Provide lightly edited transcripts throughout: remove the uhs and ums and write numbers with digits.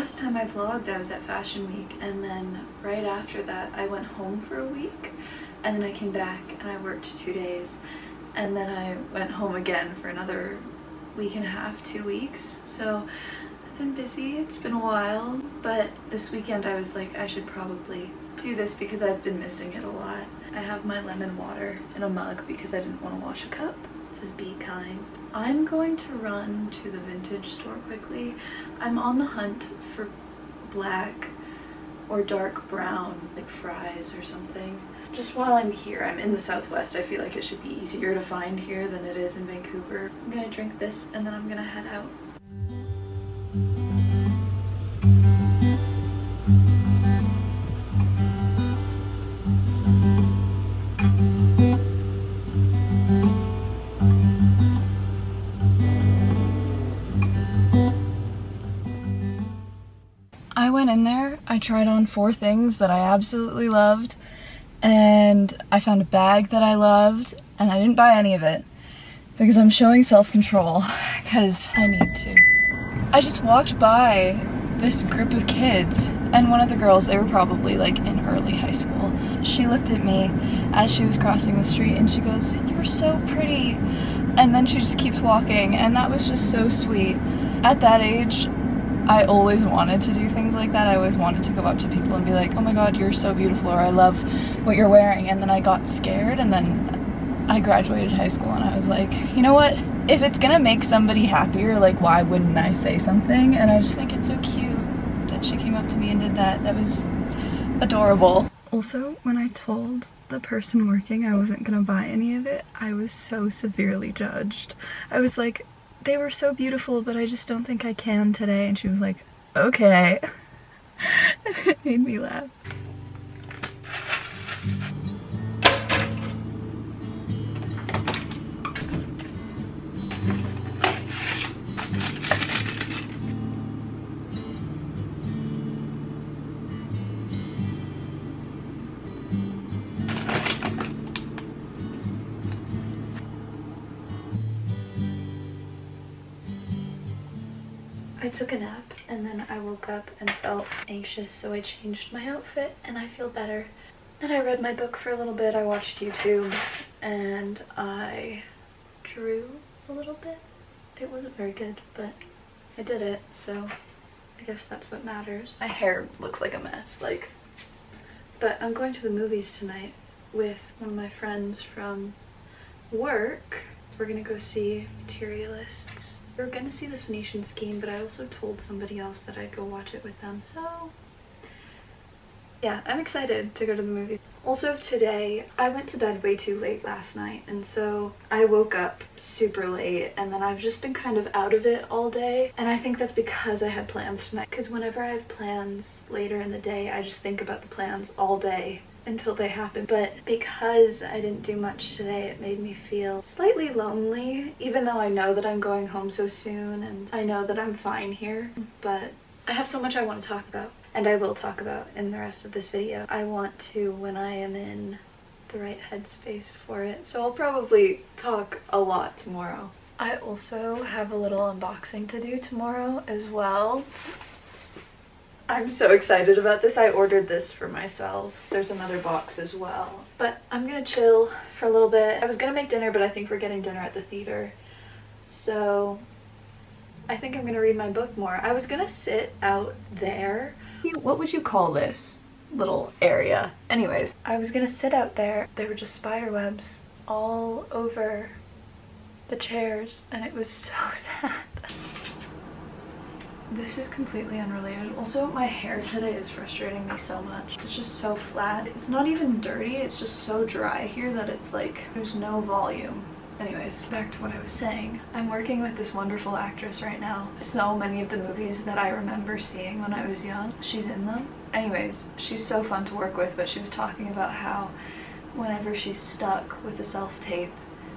last time I vlogged, I was at Fashion Week, and then right after that I went home for a week, and then I came back and I worked 2 days, and then I went home again for another week and a half, 2 weeks. So I've been busy, it's been a while, but this weekend I was like, I should probably do this because I've been missing it a lot. I have my lemon water in a mug because I didn't want to wash a cup. It says be kind. I'm going to run to the vintage store quickly. I'm on the hunt for black or dark brown, like fries or something. Just while I'm here, I'm in the Southwest, I feel like it should be easier to find here than it is in Vancouver. I'm gonna drink this and then I'm gonna head out. I went in there, I tried on 4 things that I absolutely loved, and I found a bag that I loved, and I didn't buy any of it because I'm showing self-control because I need to. I just walked by this group of kids, and one of the girls, they were probably like in early high school, she looked at me as she was crossing the street and she goes, "You're so pretty," and then she just keeps walking, and that was just so sweet. At that age, I always wanted to do things like that. I always wanted to go up to people and be like, "Oh my god, you're so beautiful," or "I love what you're wearing," and then I got scared, and then I graduated high school and I was like, you know what? If it's gonna make somebody happier, like, why wouldn't I say something? And I just think it's so cute that she came up to me and did that. That was adorable. Also, when I told the person working I wasn't gonna buy any of it, I was so severely judged. I was like, "They were so beautiful, but I just don't think I can today." And she was like, "Okay." It made me laugh. I took a nap and then I woke up and felt anxious, so I changed my outfit and I feel better. Then I read my book for a little bit, I watched YouTube, and I drew a little bit. It wasn't very good, but I did it, so I guess that's what matters. My hair looks like a mess, but I'm going to the movies tonight with one of my friends from work. We're gonna go see Materialists. We were gonna see The Phoenician Scheme, but I also told somebody else that I'd go watch it with them, so yeah, I'm excited to go to the movies. Also today, I went to bed way too late last night, and so I woke up super late, and then I've just been kind of out of it all day, and I think that's because I had plans tonight, because whenever I have plans later in the day, I just think about the plans all day until they happen. But because I didn't do much today, it made me feel slightly lonely, even though I know that I'm going home so soon and I know that I'm fine here. But I have so much I want to talk about, and I will talk about in the rest of this video. I want to when I am in the right headspace for it, so I'll probably talk a lot tomorrow. I also have a little unboxing to do tomorrow as well. I'm so excited about this. I ordered this for myself. There's another box as well. But I'm gonna chill for a little bit. I was gonna make dinner, but I think we're getting dinner at the theater. So I think I'm gonna read my book more. I was gonna sit out there. What would you call this little area? Anyways, I was gonna sit out there. There were just spider webs all over the chairs, and it was so sad. This is completely unrelated. Also, my hair today is frustrating me so much. It's just so flat. It's not even dirty, it's just so dry here that it's like there's no volume. Anyways, back to what I was saying. I'm working with this wonderful actress right now. So many of the movies that I remember seeing when I was young, she's in them. Anyways, she's so fun to work with, but she was talking about how whenever she's stuck with a self-tape,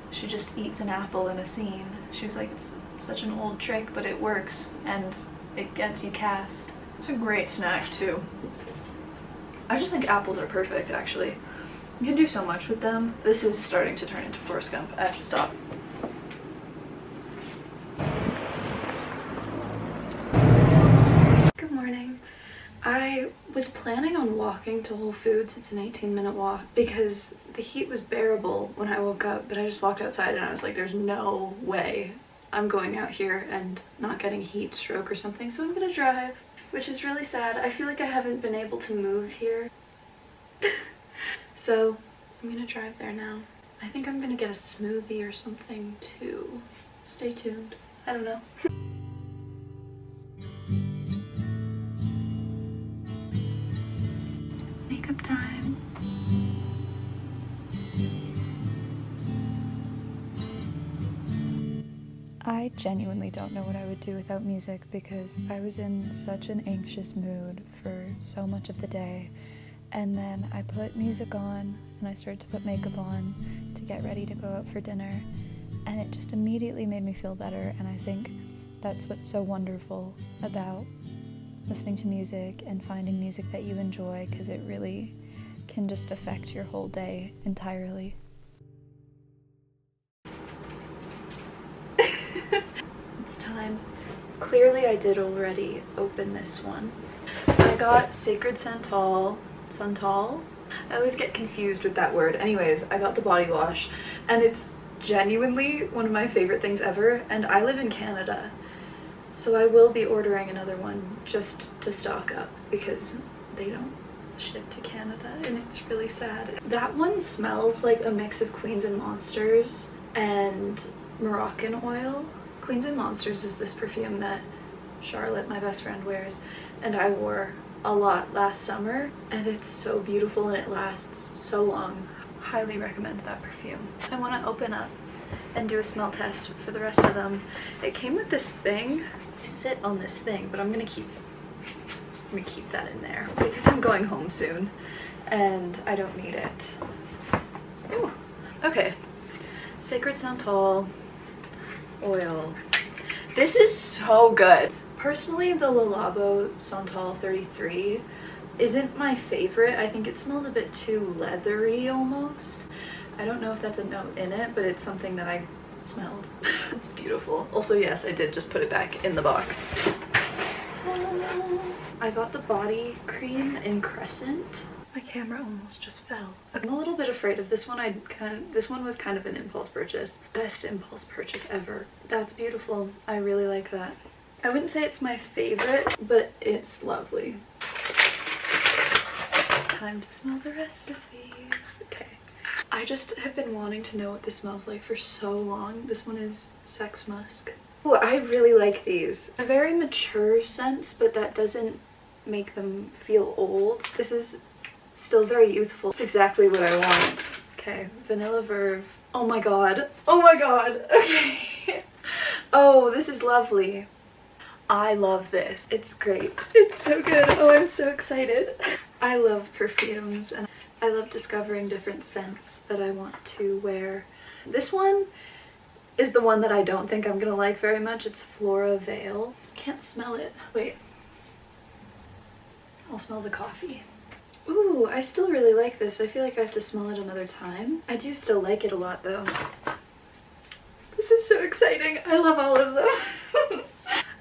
she just eats an apple in a scene. She was like, it's such an old trick, but it works, and it gets you cast. It's a great snack too. I just think apples are perfect, actually. You can do so much with them. This is starting to turn into Forrest Gump. I have to stop. Good morning. morning. I was planning on walking to Whole Foods. It's an 18-minute walk because the heat was bearable when I woke up, but I just walked outside and I was like, there's no way I'm going out here and not getting heat stroke or something, so I'm gonna drive, which is really sad. I feel like I haven't been able to move here. So I'm gonna drive there now. I think I'm gonna get a smoothie or something too. Stay tuned. I don't know. Makeup time. I genuinely don't know what I would do without music because I was in such an anxious mood for so much of the day, and then I put music on and I started to put makeup on to get ready to go out for dinner, and it just immediately made me feel better. And I think that's what's so wonderful about listening to music and finding music that you enjoy, because it really can just affect your whole day entirely. It's time. Clearly I did already open this one. I got Sacred Santal. I always get confused with that word. Anyways, I got the body wash, and it's genuinely one of my favorite things ever, and I live in Canada, so I will be ordering another one just to stock up because they don't ship to Canada and it's really sad. That one smells like a mix of Queens and Monsters and Moroccan oil. Queens and Monsters is this perfume that Charlotte, my best friend, wears, and I wore a lot last summer, and it's so beautiful and it lasts so long. Highly recommend that perfume. I want to open up and do a smell test for the rest of them. It came with this thing. I sit on this thing, but I'm gonna keep that in there because I'm going home soon and I don't need it. Ooh. Okay, Sacred Santal oil. This is so good. Personally, the Le Labo Santal 33 isn't my favorite. I think it smells a bit too leathery almost. I don't know if that's a note in it, but it's something that I smelled. It's beautiful. Also, yes, I did just put it back in the box. I got the body cream in Crescent. My camera almost just fell. I'm a little bit afraid of this one. This one was kind of an impulse purchase. Best impulse purchase ever. That's beautiful. I really like that. I wouldn't say it's my favorite, but it's lovely. Time to smell the rest of these. Okay. I just have been wanting to know what this smells like for so long. This one is Sex Musk. Oh, I really like these. A very mature sense, but that doesn't make them feel old. This is still very youthful. It's exactly what I want. Okay, Vanilla Verve. Oh my god. Oh my god. Okay. Oh, this is lovely. I love this. It's great. It's so good. Oh, I'm so excited. I love perfumes and I love discovering different scents that I want to wear. This one is the one that I don't think I'm gonna like very much. It's Flora Veil. Can't smell it. Wait. I'll smell the coffee. Ooh, I still really like this. I feel like I have to smell it another time. I do still like it a lot though. This is so exciting. I love all of them.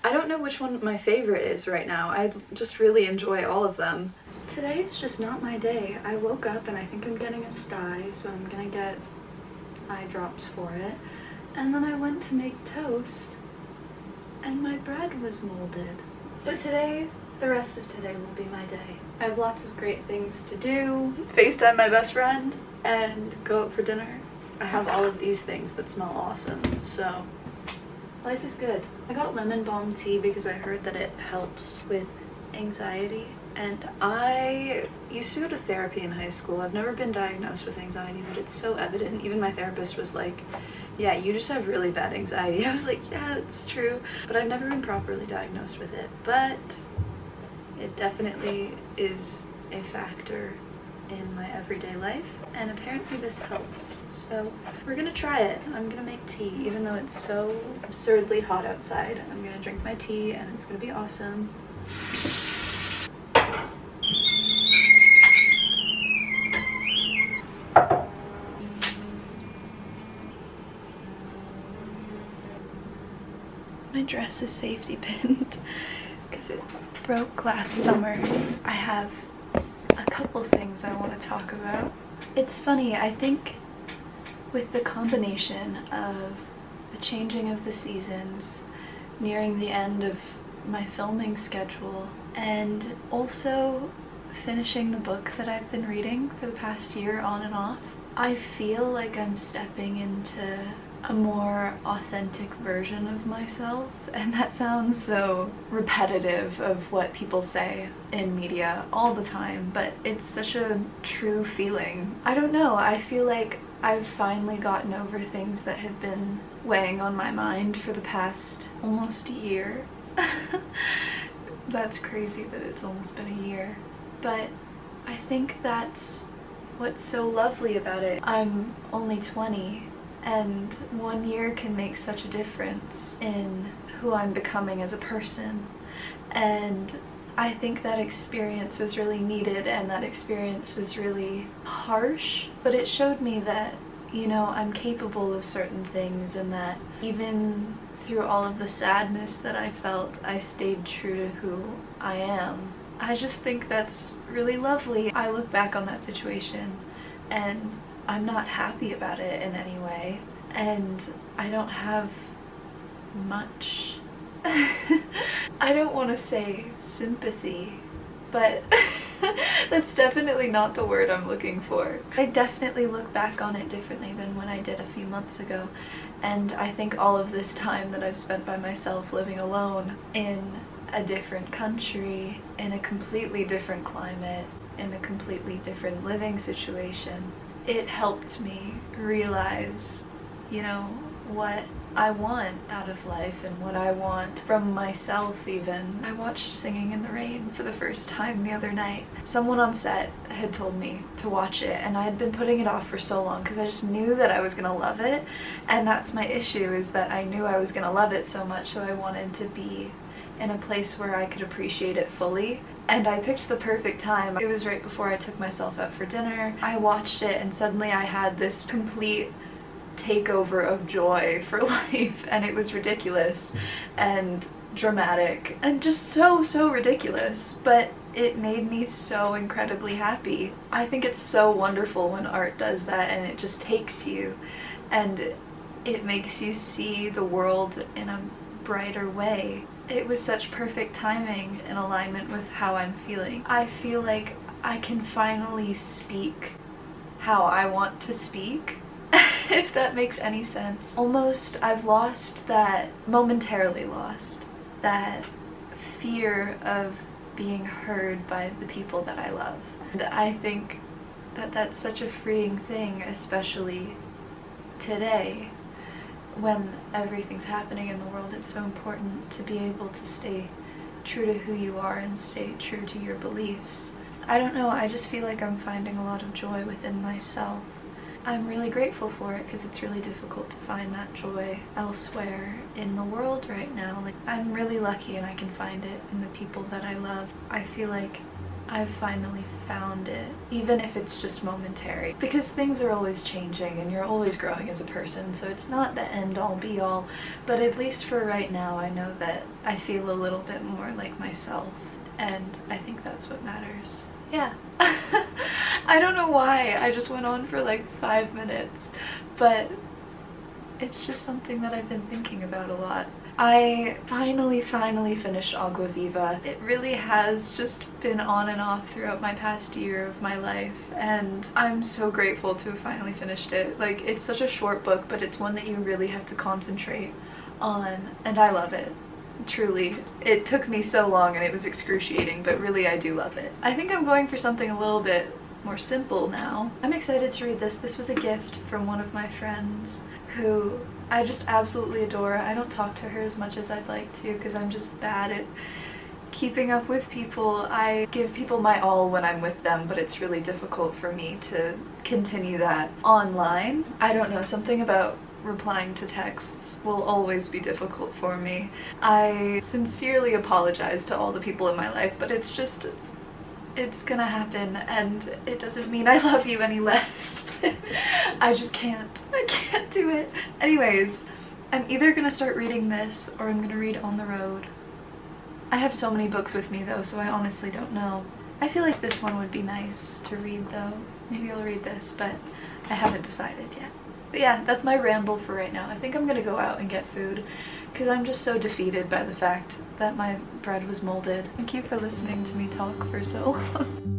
I don't know which one my favorite is right now. I just really enjoy all of them. Today is just not my day. I woke up and I think I'm getting a sty, so I'm gonna get eye drops for it. And then I went to make toast and my bread was molded. But today, the rest of today will be my day. I have lots of great things to do. FaceTime my best friend and go out for dinner. I have all of these things that smell awesome, so life is good. I got lemon balm tea because I heard that it helps with anxiety, and I used to go to therapy in high school. I've never been diagnosed with anxiety, but it's so evident. Even my therapist was like, yeah, you just have really bad anxiety. I was like, yeah, it's true, but I've never been properly diagnosed with it, but it definitely is a factor in my everyday life, and apparently this helps, so we're gonna try it. I'm gonna make tea even though it's so absurdly hot outside. I'm gonna drink my tea and it's gonna be awesome. My dress is safety pinned. because it broke last summer. I have a couple things I want to talk about. It's funny, I think with the combination of the changing of the seasons, nearing the end of my filming schedule, and also finishing the book that I've been reading for the past year on and off, I feel like I'm stepping into a more authentic version of myself, and that sounds so repetitive of what people say in media all the time, but it's such a true feeling. I don't know, I feel like I've finally gotten over things that have been weighing on my mind for the past almost a year. That's crazy that it's almost been a year, but I think that's what's so lovely about it. I'm only 20, and 1 year can make such a difference in who I'm becoming as a person, and I think that experience was really needed, and that experience was really harsh, but it showed me that, you know, I'm capable of certain things, and that even through all of the sadness that I felt, I stayed true to who I am. I just think that's really lovely. I look back on that situation and I'm not happy about it in any way, and I don't have much I don't want to say sympathy, but that's definitely not the word I'm looking for. I definitely look back on it differently than when I did a few months ago, and I think all of this time that I've spent by myself living alone in a different country, in a completely different climate, in a completely different living situation, it helped me realize, you know, what I want out of life and what I want from myself even. I watched Singing in the Rain for the first time the other night. Someone on set had told me to watch it, and I had been putting it off for so long because I just knew that I was gonna love it, and that's my issue, is that I knew I was gonna love it so much, so I wanted to be in a place where I could appreciate it fully. And I picked the perfect time. It was right before I took myself out for dinner. I watched it and suddenly I had this complete takeover of joy for life, and it was ridiculous and dramatic and just so ridiculous, but it made me so incredibly happy. I think it's so wonderful when art does that, and it just takes you and it makes you see the world in a brighter way. It was such perfect timing in alignment with how I'm feeling. I feel like I can finally speak how I want to speak, if that makes any sense. Almost, I've lost that, momentarily lost, that fear of being heard by the people that I love. And I think that that's such a freeing thing, especially today, when everything's happening in the world. It's so important to be able to stay true to who you are and stay true to your beliefs. I don't know, I just feel like I'm finding a lot of joy within myself. I'm really grateful for it because it's really difficult to find that joy elsewhere in the world right now. Like, I'm really lucky and I can find it in the people that I love. I feel like I've finally found it, even if it's just momentary, because things are always changing and you're always growing as a person, so it's not the end all be all, but at least for right now I know that I feel a little bit more like myself, and I think that's what matters. Yeah. I don't know why I just went on for like 5 minutes, but it's just something that I've been thinking about a lot. I finally finished Agua Viva. It really has just been on and off throughout my past year of my life, and I'm so grateful to have finally finished it. Like, it's such a short book, but it's one that you really have to concentrate on, and I love it. Truly. It took me so long and it was excruciating, but really I do love it. I think I'm going for something a little bit more simple now. I'm excited to read this. This was a gift from one of my friends who I just absolutely adore. I don't talk to her as much as I'd like to because I'm just bad at keeping up with people. I give people my all when I'm with them, but it's really difficult for me to continue that online. I don't know, something about replying to texts will always be difficult for me. I sincerely apologize to all the people in my life, but it's gonna happen, and it doesn't mean I love you any less. I just can't. I can't do it. Anyways, I'm either gonna start reading this or I'm gonna read On the Road. I have so many books with me though, so I honestly don't know. I feel like this one would be nice to read though. Maybe I'll read this, but I haven't decided yet. But yeah, that's my ramble for right now. I think I'm gonna go out and get food because I'm just so defeated by the fact that my bread was molded. Thank you for listening to me talk for so long.